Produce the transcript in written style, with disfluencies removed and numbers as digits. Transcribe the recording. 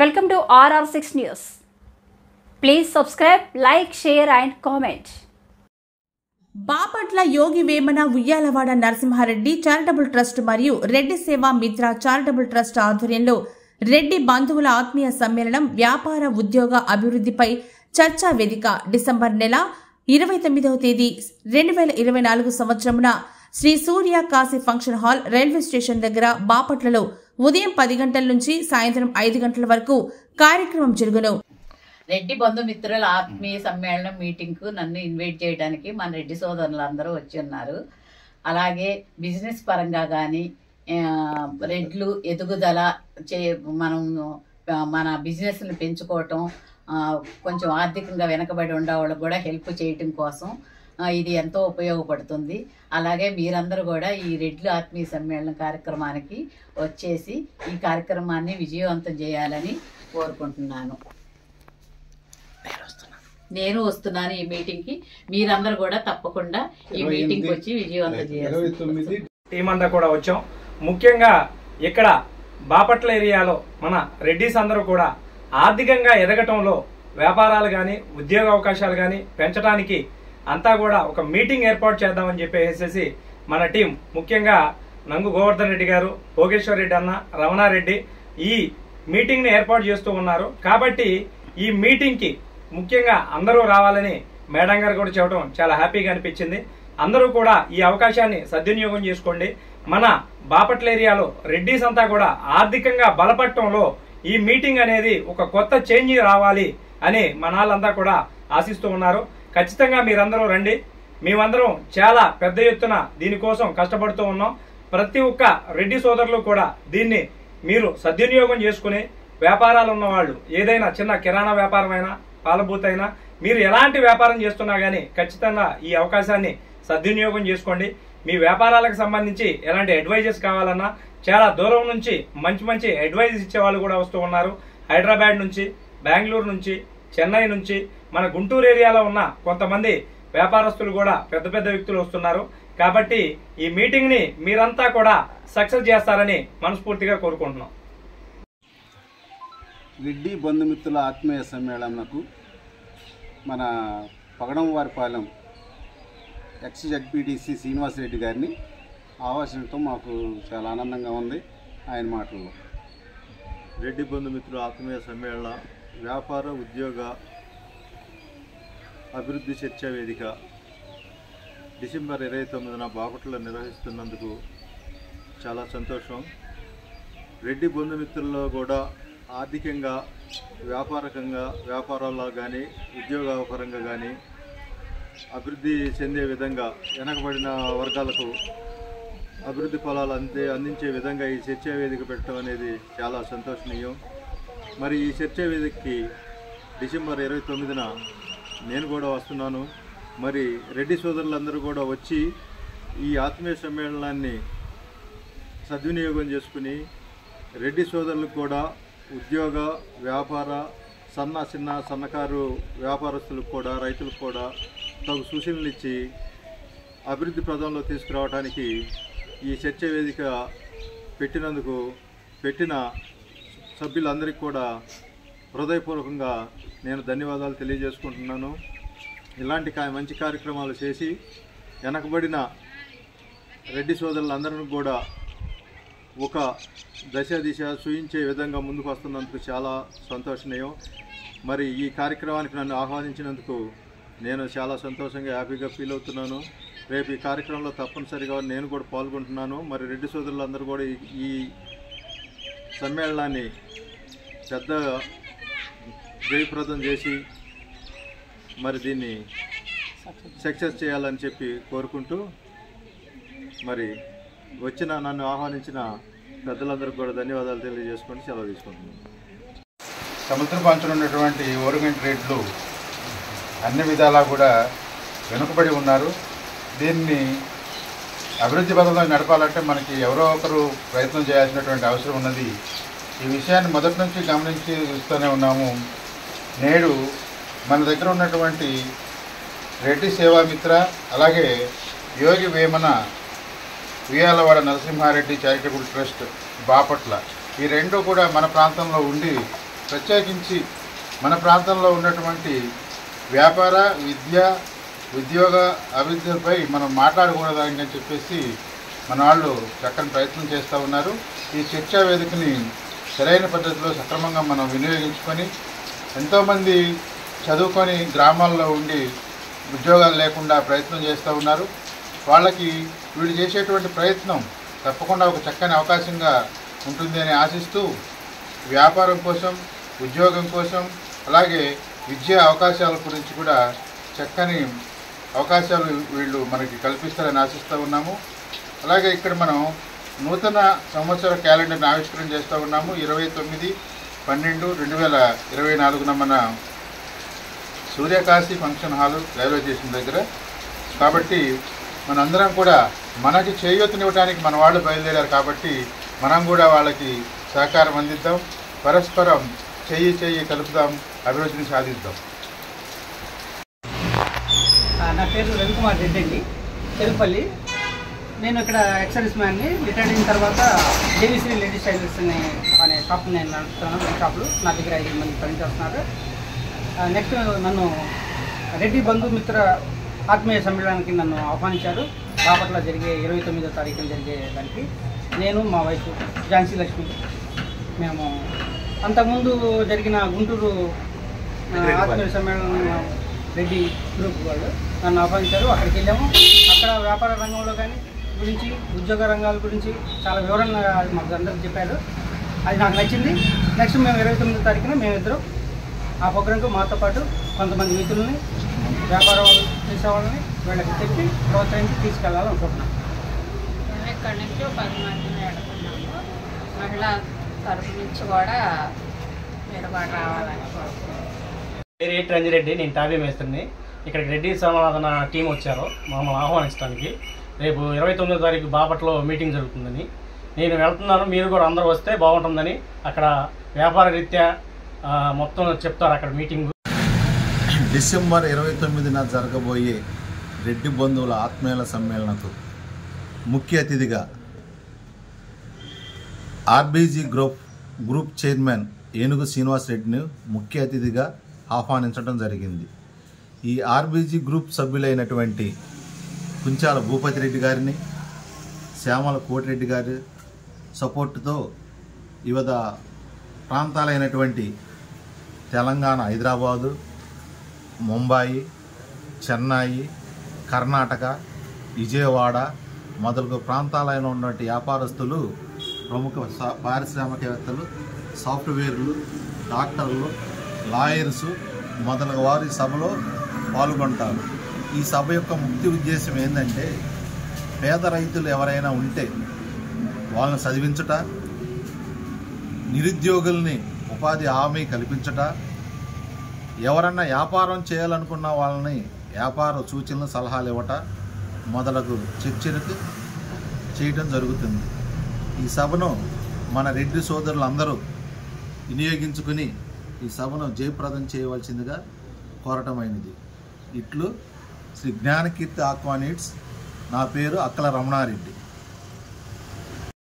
Welcome to RR6 News. Please subscribe, like, share and comment. Bapatla Yogi Vemana Uyyalawada Narasimha Reddy charitable trust మరియు రెడ్డి సేవా మిత్ర charitable trust ఆధ్వర్యంలో రెడ్డి బంధువుల ఆత్మీయ సమ్మేళనం వ్యాపార ఉద్యోగ అభివృద్ధిపై చర్చా వేదిక డిసెంబర్ నెల 29వ తేదీ 2024 సంవత్సరమున Shri Surya Kashi function hall railway station దగ్గర బాపట్లలో ఉదయం 10 గంటల నుంచి సాయంత్రం 5 గంటల వరకు కార్యక్రమం జరుగును. రెడ్డి బంధుమిత్రుల ఆత్మీయ సమ్మేళనం మీటింగ్కు నన్ను ఇన్వైట్ చేయడానికి మన రెడ్డి సోదరులు అందరూ వచ్చి ఉన్నారు. అలాగే బిజినెస్ పరంగా కానీ రెడ్లు ఎదుగుదల మనం మన బిజినెస్ని పెంచుకోవటం, కొంచెం ఆర్థికంగా వెనకబడి ఉండే వాళ్ళకు కూడా హెల్ప్ చేయటం కోసం ఇది ఎంతో ఉపయోగపడుతుంది. అలాగే మీరందరూ కూడా ఈ రెడ్లు ఆత్మీయ సమ్మేళనం కార్యక్రమానికి వచ్చేసి ఈ కార్యక్రమాన్ని విజయవంతం చేయాలని కోరుకుంటున్నాను. నేను వస్తున్నాను ఈ మీటింగ్కి. మీరందరూ కూడా తప్పకుండా ఈ మీటింగ్కి వచ్చి విజయవంతం చేయాలి. టీం అంతా కూడా వచ్చాం. ముఖ్యంగా ఇక్కడ బాపట్ల ఏరియాలో మన రెడ్డిస్ అందరూ కూడా ఆర్థికంగా ఎదగటంలో వ్యాపారాలు కానీ ఉద్యోగ అవకాశాలు కానీ పెంచడానికి అంతా కూడా ఒక మీటింగ్ ఏర్పాటు చేద్దామని చెప్పేసి మన టీం ముఖ్యంగా నంగు గోవర్ధన్ రెడ్డి గారు, భోగేశ్వర్ రెడ్డి అన్న, రమణారెడ్డి ఈ మీటింగ్ ని ఏర్పాటు చేస్తూ ఉన్నారు. కాబట్టి ఈ మీటింగ్ కి ముఖ్యంగా అందరూ రావాలని మేడం గారు కూడా చెప్పడం చాలా హ్యాపీగా అనిపించింది. అందరూ కూడా ఈ అవకాశాన్ని సద్వినియోగం చేసుకోండి. మన బాపట్ల ఏరియాలో రెడ్డిస్ అంతా కూడా ఆర్థికంగా బలపడటంలో ఈ మీటింగ్ అనేది ఒక కొత్త చేంజ్ రావాలి అని మన వాళ్ళంతా కూడా ఆశిస్తూ ఉన్నారు. ఖచ్చితంగా మీరందరూ రండి. మేమందరం చాలా పెద్ద ఎత్తున దీనికోసం కష్టపడుతూ ఉన్నాం. ప్రతి ఒక్క రెడ్డి సోదరులు కూడా దీన్ని మీరు సద్వినియోగం చేసుకుని వ్యాపారాలు ఉన్న వాళ్ళు ఏదైనా చిన్న కిరాణా వ్యాపారం అయినా పాలబూత్ అయినా మీరు ఎలాంటి వ్యాపారం చేస్తున్నా గానీ ఖచ్చితంగా ఈ అవకాశాన్ని సద్వినియోగం చేసుకోండి. మీ వ్యాపారాలకు సంబంధించి ఎలాంటి అడ్వైజెస్ కావాలన్నా చాలా దూరం నుంచి మంచి మంచి అడ్వైజ్ ఇచ్చే వాళ్ళు కూడా వస్తూ ఉన్నారు. హైదరాబాద్ నుంచి, బెంగళూరు నుంచి, చెన్నై నుంచి, మన గుంటూరు ఏరియాలో ఉన్న కొంతమంది వ్యాపారస్తులు కూడా పెద్ద పెద్ద వ్యక్తులు వస్తున్నారు. కాబట్టి ఈ మీటింగ్ ని మీరంతా కూడా సక్సెస్ చేస్తారని మనస్ఫూర్తిగా కోరుకుంటున్నాం. రెడ్డి బంధుమిత్రుల ఆత్మీయ సమ్మేళనకు మన పగడంవారిపాలెం ఎక్స్ జడ్పీటీసీ శ్రీనివాసరెడ్డి గారిని ఆహ్వానించడం మాకు చాలా ఆనందంగా ఉంది. ఆయన మాటల్లో రెడ్డి బంధుమిత్రుల ఆత్మీయ సమ్మేళన వ్యాపార ఉద్యోగ అభివృద్ధి చర్చా వేదిక డిసెంబర్ 29న బాపట్లలో నిర్వహిస్తున్నందుకు చాలా సంతోషం. రెడ్డి బంధుమిత్రుల్లో కూడా ఆర్థికంగా వ్యాపారాల్లో కానీ ఉద్యోగపరంగా కానీ అభివృద్ధి చెందే విధంగా వెనకబడిన వర్గాలకు అభివృద్ధి ఫలాలు అందించే విధంగా ఈ చర్చా వేదిక పెట్టడం అనేది చాలా సంతోషనీయం. మరి ఈ చర్చా వేదికకి డిసెంబర్ 29న నేను కూడా వస్తున్నాను. మరి రెడ్డి సోదరులందరూ కూడా వచ్చి ఈ ఆత్మీయ సమ్మేళనాన్ని సద్వినియోగం చేసుకుని రెడ్డి సోదరులకు కూడా ఉద్యోగ వ్యాపార సన్నకారు వ్యాపారస్తులకు కూడా రైతులకు కూడా తగు సూచనలు ఇచ్చి అభివృద్ధి ప్రదంలో తీసుకురావడానికి ఈ చర్చ వేదిక పెట్టిన సభ్యులందరికీ కూడా హృదయపూర్వకంగా నేను ధన్యవాదాలు తెలియజేసుకుంటున్నాను. ఇలాంటి మంచి కార్యక్రమాలు చేసి వెనకబడిన రెడ్డి సోదరులందరినీ కూడా ఒక దిశ చూయించే విధంగా ముందుకు వస్తున్నందుకు చాలా సంతోషనీయం. మరి ఈ కార్యక్రమానికి నన్ను ఆహ్వానించినందుకు నేను చాలా సంతోషంగా హ్యాపీగా ఫీల్ అవుతున్నాను. రేపు ఈ కార్యక్రమంలో తప్పనిసరిగా నేను కూడా పాల్గొంటున్నాను. మరి రెడ్డి సోదరులందరూ కూడా ఈ సమ్మేళనాన్ని పెద్ద జయప్రదం చేసి మరి దీన్ని సక్సెస్ చేయాలని చెప్పి కోరుకుంటూ మరి నన్ను ఆహ్వానించిన పెద్దలందరికీ కూడా ధన్యవాదాలు తెలియజేసుకుంటూ సెలవు తీసుకుంటున్నాను. సముద్ర పంచులో ఉన్నటువంటి ఓరుగంటి రెడ్లు అన్ని విధాలా కూడా వెనుకబడి ఉన్నారు. దీన్ని అభివృద్ధి పథంలో నడపాలంటే మనకి ఎవరో ఒకరు ప్రయత్నం చేయాల్సినటువంటి అవసరం ఉన్నది. ఈ విషయాన్ని మొదటి నుంచి గమనించి చూస్తూనే ఉన్నాము. నేడు మన దగ్గర ఉన్నటువంటి రెడ్డి సేవామిత్ర అలాగే యోగి వేమన ఉయ్యాలవాడ నరసింహారెడ్డి చారిటబుల్ ట్రస్ట్ బాపట్ల ఈ రెండు కూడా మన ప్రాంతంలో ఉండి ప్రత్యేకించి మన ప్రాంతంలో ఉన్నటువంటి వ్యాపార, విద్య, ఉద్యోగ అభివృద్ధిపై మనం మాట్లాడకూడదని చెప్పేసి మన వాళ్ళు చక్కని ప్రయత్నం చేస్తూ ఉన్నారు. ఈ చర్చా వేదికని సరైన పద్ధతిలో సక్రమంగా మనం వినియోగించుకొని ఎంతోమంది చదువుకొని గ్రామాల్లో ఉండి ఉద్యోగాలు లేకుండా ప్రయత్నం చేస్తూ ఉన్నారు. వాళ్ళకి వీళ్ళు చేసేటువంటి ప్రయత్నం తప్పకుండా ఒక చక్కని అవకాశంగా ఉంటుంది అని ఆశిస్తూ వ్యాపారం కోసం, ఉద్యోగం కోసం, అలాగే విద్యా అవకాశాల గురించి కూడా చక్కని అవకాశాలు వీళ్ళు మనకి కల్పిస్తారని ఆశిస్తూ ఉన్నాము. అలాగే ఇక్కడ మనం నూతన సంవత్సర క్యాలెండర్ని ఆవిష్కరణ చేస్తూ ఉన్నాము. 29/12/2024 మన సూర్యకాశి ఫంక్షన్ హాలు రైల్వే స్టేషన్ దగ్గర. కాబట్టి మనందరం కూడా మనకి చేయూతనివ్వడానికి మన వాళ్ళు బయలుదేరారు కాబట్టి మనం కూడా వాళ్ళకి సహకారం అందిద్దాం, పరస్పరం చెయ్యి కలుపుదాం, అభివృద్ధిని సాధిద్దాం. నా పేరు రవికుమార్ రెడ్డి అండి, తిరుపల్లి. నేను ఇక్కడ ఎక్సర్విస్ మ్యాన్ని. రిటైర్డ్ అయిన తర్వాత దేవిశ్రీ లేడీస్ టైలర్స్ అనే షాప్ నేను నడుపుతున్నాను. ఈ షాపులు నా దగ్గర 5 మంది పనిచేస్తున్నారు. నెక్స్ట్ నన్ను రెడ్డి బంధుమిత్ర ఆత్మీయ సమ్మేళనానికి నన్ను ఆహ్వానించారు. బాపట్ల జరిగే 29వ తారీఖున జరిగే దానికి నేను, మా వైఫ్ ఝాన్సీ లక్ష్మి, మేము అంతకుముందు జరిగిన గుంటూరు ఆత్మీయ సమ్మేళనం రెడ్డి గ్రూప్ వాళ్ళు నన్ను ఆహ్వానించారు. అక్కడికి వెళ్ళాము. అక్కడ వ్యాపార రంగంలో కానీ గురించి, ఉద్యోగ రంగాల గురించి చాలా వివరంగా మాకు అందరికీ చెప్పారు. అది నాకు నచ్చింది. నెక్స్ట్ మేము 29వ తారీఖున మేమిద్దరం ఆ ప్రోగ్రాంకు మాతో పాటు కొంతమంది మిత్రులని, వ్యాపారం చేసేవాళ్ళని వీళ్ళకి చెప్పి ప్రోత్సహించి తీసుకెళ్లాలనుకుంటున్నాం. మేము ఇక్కడి నుంచి 10 మందిని అడుగుతున్నాము. మహిళా తరఫు నుంచి కూడా మీరు కూడా రావాలని కోరుకుంటున్నాం. పేరు ఏ రంజిరెడ్డి, నేను టాబీ మేస్త్రిని. ఇక్కడికి రెడ్డి సమాధాన టీం వచ్చారు మమ్మల్ని ఆహ్వానించడానికి. రేపు 29వ తారీఖు బాపట్లో మీటింగ్ జరుగుతుందని నేను వెళ్తున్నాను. మీరు కూడా అందరూ వస్తే బాగుంటుందని అక్కడ వ్యాపార రీత్యా మొత్తం చెప్తారు అక్కడ మీటింగ్. డిసెంబర్ 29న జరగబోయే రెడ్డి బంధువుల ఆత్మీయుల సమ్మేళనకు ముఖ్య అతిథిగా ఆర్బీజీ గ్రూప్ చైర్మన్ ఏనుగు శ్రీనివాస్ రెడ్డిని ముఖ్య అతిథిగా ఆహ్వానించడం జరిగింది. ఈ ఆర్బీజీ గ్రూప్ సభ్యులైనటువంటి కుంచాల భూపతి రెడ్డి గారిని, శ్యామల కోటిరెడ్డి గారి సపోర్టుతో వివిధ ప్రాంతాలైనటువంటి తెలంగాణ, హైదరాబాదు, ముంబాయి, చెన్నై, కర్ణాటక, విజయవాడ మొదలగు ప్రాంతాలైన ఉన్నటువంటి వ్యాపారస్తులు, ప్రముఖ పారిశ్రామికవేత్తలు, సాఫ్ట్వేర్లు, డాక్టర్లు, లాయర్సు మొదలగు వారు ఈ సభలో పాల్గొంటారు. ఈ సభ యొక్క ముఖ్య ఉద్దేశం ఏంటంటే పేద రైతులు ఎవరైనా ఉంటే వాళ్ళని చదివించుట, నిరుద్యోగుల్ని ఉపాధి హామీ కల్పించుట, ఎవరన్నా వ్యాపారం చేయాలనుకున్న వాళ్ళని వ్యాపార సూచనలు, సలహాలు ఇవ్వట మొదలగు చర్చలకు చేయడం జరుగుతుంది. ఈ సభను మన రెడ్డి సోదరులందరూ వినియోగించుకుని ఈ సభను జయప్రదం చేయవలసిందిగా కోరటమైనది. ఇట్లు శ్రీ జ్ఞానకీర్తి ఆక్వానిట్స్. నా పేరు అక్కల రమణారెడ్డి.